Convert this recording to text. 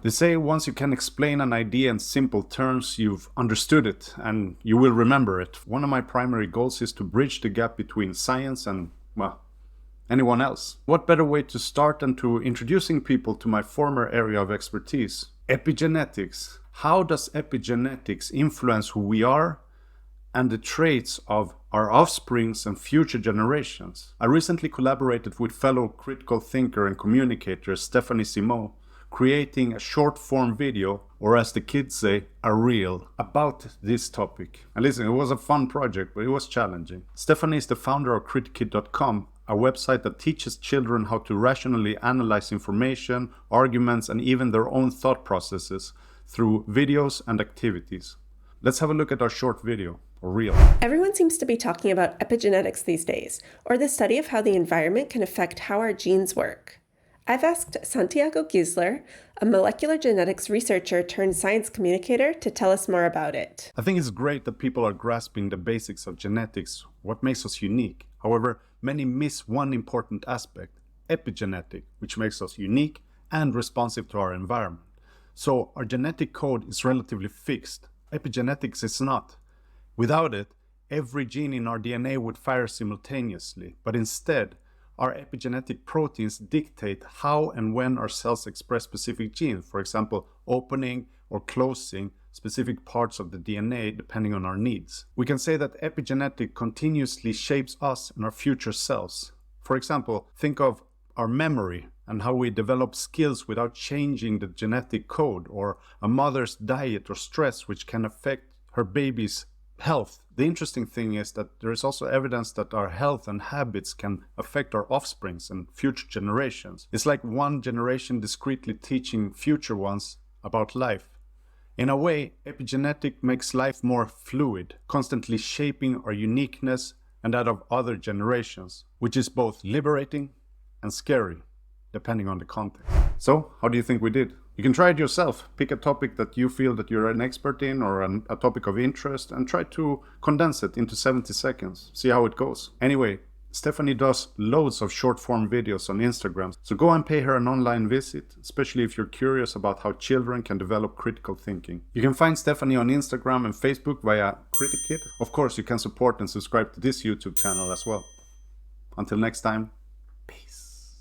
They say once you can explain an idea in simple terms, you've understood it and you will remember it. One of my primary goals is to bridge the gap between science and, well, anyone else. What better way to start than to introducing people to my former area of expertise, epigenetics. How does epigenetics influence who we are and the traits of our offsprings and future generations? I recently collaborated with fellow critical thinker and communicator Stephanie Simoes, creating a short form video, or as the kids say, a reel, about this topic. And listen, it was a fun project, but it was challenging. Stephanie is the founder of critickid.com, a website that teaches children how to rationally analyze information, arguments, and even their own thought processes through videos and activities. Let's have a look at our short video, or reel. Everyone seems to be talking about epigenetics these days, or the study of how the environment can affect how our genes work. I've asked Santiago Gisler, a molecular genetics researcher turned science communicator, to tell us more about it. I think it's great that people are grasping the basics of genetics, what makes us unique. However, many miss one important aspect, epigenetic, which makes us unique and responsive to our environment. So our genetic code is relatively fixed. Epigenetics is not. Without it, every gene in our DNA would fire simultaneously, but instead, our epigenetic proteins dictate how and when our cells express specific genes, for example, opening or closing specific parts of the DNA depending on our needs. We can say that epigenetic continuously shapes us and our future selves. For example, think of our memory and how we develop skills without changing the genetic code, or a mother's diet or stress which can affect her baby's health. The interesting thing is that there is also evidence that our health and habits can affect our offsprings and future generations. It's like one generation discreetly teaching future ones about life. In a way, epigenetic makes life more fluid, constantly shaping our uniqueness and that of other generations, which is both liberating and scary, depending on the context. So, how do you think we did? You can try it yourself. Pick a topic that you feel that you're an expert in, or a topic of interest, and try to condense it into 70 seconds. See how it goes. Anyway, Stephanie does loads of short form videos on Instagram, so go and pay her an online visit, especially if you're curious about how children can develop critical thinking. You can find Stephanie on Instagram and Facebook via CriticKid. Of course, you can support and subscribe to this YouTube channel as well. Until next time, peace.